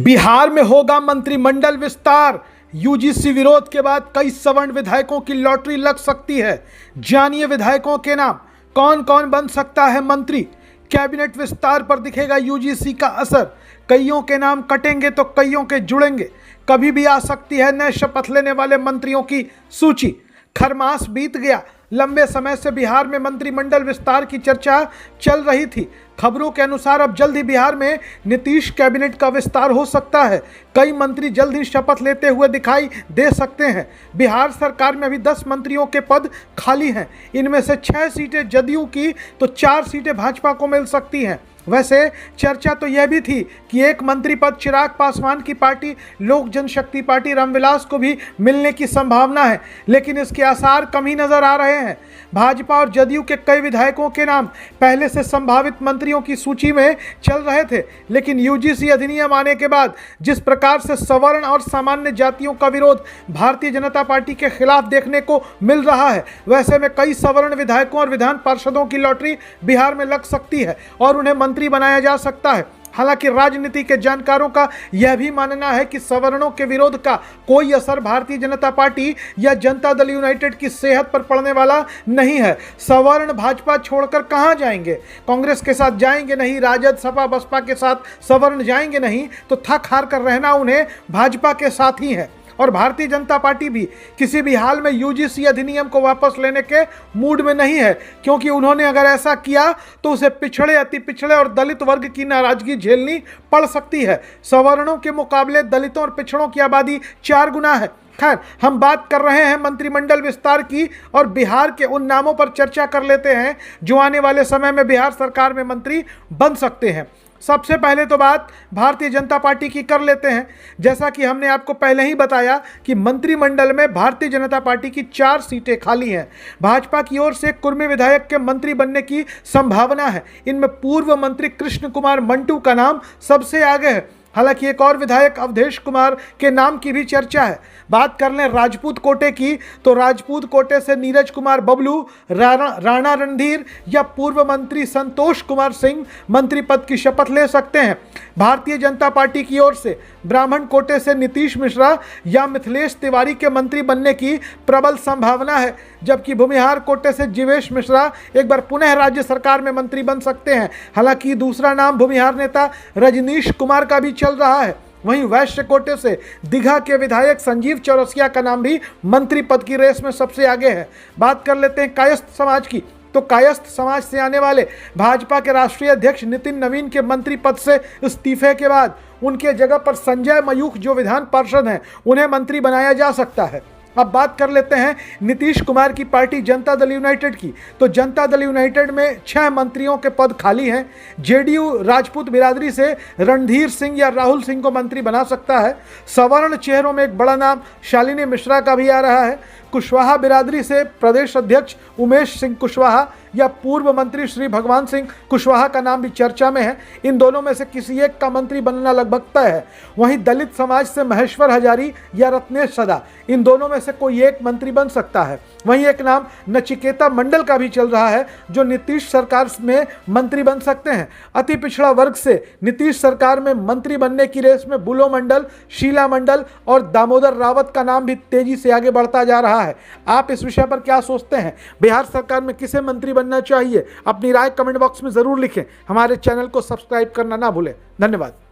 बिहार में होगा मंत्रिमंडल विस्तार। यूजीसी विरोध के बाद कई सवर्ण विधायकों की लॉटरी लग सकती है। जानिए विधायकों के नाम, कौन कौन बन सकता है मंत्री। कैबिनेट विस्तार पर दिखेगा यूजीसी का असर। कईयों के नाम कटेंगे तो कईयों के जुड़ेंगे। कभी भी आ सकती है नए शपथ लेने वाले मंत्रियों की सूची। खरमास बीत गया। लंबे समय से बिहार में मंत्रिमंडल विस्तार की चर्चा चल रही थी। खबरों के अनुसार अब जल्द ही बिहार में नीतीश कैबिनेट का विस्तार हो सकता है। कई मंत्री जल्द ही शपथ लेते हुए दिखाई दे सकते हैं। बिहार सरकार में अभी 10 मंत्रियों के पद खाली हैं। इनमें से 6 सीटें जदयू की तो 4 सीटें भाजपा को मिल सकती हैं। वैसे चर्चा तो यह भी थी कि एक मंत्री पद चिराग पासवान की पार्टी लोक जनशक्ति पार्टी रामविलास को भी मिलने की संभावना है, लेकिन इसके आसार कम ही नजर आ रहे हैं। भाजपा और जदयू के कई विधायकों के नाम पहले से संभावित मंत्रियों की सूची में चल रहे थे, लेकिन यूजीसी अधिनियम आने के बाद जिस प्रकार से सवर्ण और सामान्य जातियों का विरोध भारतीय जनता पार्टी के खिलाफ देखने को मिल रहा है, वैसे में कई सवर्ण विधायकों और विधान पार्षदों की लॉटरी बिहार में लग सकती है और उन्हें मंत्री बनाया जा सकता है। हालांकि राजनीति के जानकारों का यह भी मानना है कि सवर्णों के विरोध का कोई असर भारतीय जनता पार्टी या जनता दल यूनाइटेड की सेहत पर पड़ने वाला नहीं है। सवर्ण भाजपा छोड़कर कहां जाएंगे? कांग्रेस के साथ जाएंगे नहीं, राजद सपा बसपा के साथ सवर्ण जाएंगे नहीं, तो थक हार कर रहना उन्हें भाजपा के साथ ही है। और भारतीय जनता पार्टी भी किसी भी हाल में यूजीसी अधिनियम को वापस लेने के मूड में नहीं है, क्योंकि उन्होंने अगर ऐसा किया तो उसे पिछड़े, अति पिछड़े और दलित वर्ग की नाराजगी झेलनी पड़ सकती है। सवर्णों के मुकाबले दलितों और पिछड़ों की आबादी 4 गुना है। खैर, हम बात कर रहे हैं मंत्रिमंडल विस्तार की और बिहार के उन नामों पर चर्चा कर लेते हैं जो आने वाले समय में बिहार सरकार में मंत्री बन सकते हैं। सबसे पहले तो बात भारतीय जनता पार्टी की कर लेते हैं। जैसा कि हमने आपको पहले ही बताया कि मंत्रिमंडल में भारतीय जनता पार्टी की 4 सीटें खाली हैं। भाजपा की ओर से कुर्मी विधायक के मंत्री बनने की संभावना है। इनमें पूर्व मंत्री कृष्ण कुमार मंटू का नाम सबसे आगे है। हालांकि एक और विधायक अवधेश कुमार के नाम की भी चर्चा है। बात कर लें राजपूत कोटे की, तो राजपूत कोटे से नीरज कुमार बबलू, राणा रणधीर या पूर्व मंत्री संतोष कुमार सिंह मंत्री पद की शपथ ले सकते हैं। भारतीय जनता पार्टी की ओर से ब्राह्मण कोटे से नीतीश मिश्रा या मिथिलेश तिवारी के मंत्री बनने की प्रबल संभावना है, जबकि भूमिहार कोटे से जीवेश मिश्रा एक बार पुनः राज्य सरकार में मंत्री बन सकते हैं। हालांकि दूसरा नाम भूमिहार नेता रजनीश कुमार का भी चल रहा है। वहीं वैश्य कोटे से दीघा के विधायक संजीव चौरसिया का नाम भी मंत्री पद की रेस में सबसे आगे है। बात कर लेते हैं कायस्थ समाज की, तो कायस्थ समाज से आने वाले भाजपा के राष्ट्रीय अध्यक्ष नितिन नवीन के मंत्री पद से इस्तीफे के बाद उनके जगह पर संजय मयूख जो विधान पार्षद हैं, उन्हें मंत्री बनाया जा सकता है। अब बात कर लेते हैं नीतीश कुमार की पार्टी जनता दल यूनाइटेड की, तो जनता दल यूनाइटेड में 6 मंत्रियों के पद खाली हैं। जेडीयू राजपूत बिरादरी से रणधीर सिंह या राहुल सिंह को मंत्री बना सकता है। सवर्ण चेहरों में एक बड़ा नाम शालिनी मिश्रा का भी आ रहा है। कुशवाहा बिरादरी से प्रदेश अध्यक्ष उमेश सिंह कुशवाहा या पूर्व मंत्री श्री भगवान सिंह कुशवाहा का नाम भी चर्चा में है। इन दोनों में से किसी एक का मंत्री बनना लगभग तय है। वहीं दलित समाज से महेश्वर हजारी या रत्नेश सदा, इन दोनों में से कोई एक मंत्री बन सकता है। वहीं एक नाम नचिकेता मंडल का भी चल रहा है जो नीतीश सरकार में मंत्री बन सकते हैं। अति पिछड़ा वर्ग से नीतीश सरकार में मंत्री बनने की रेस में बुलो मंडल, शीला मंडल और दामोदर रावत का नाम भी तेजी से आगे बढ़ता जा रहा है। आप इस विषय पर क्या सोचते हैं? बिहार सरकार में किसे मंत्री बनना चाहिए? अपनी राय कमेंट बॉक्स में जरूर लिखें। हमारे चैनल को सब्सक्राइब करना ना भूलें। धन्यवाद।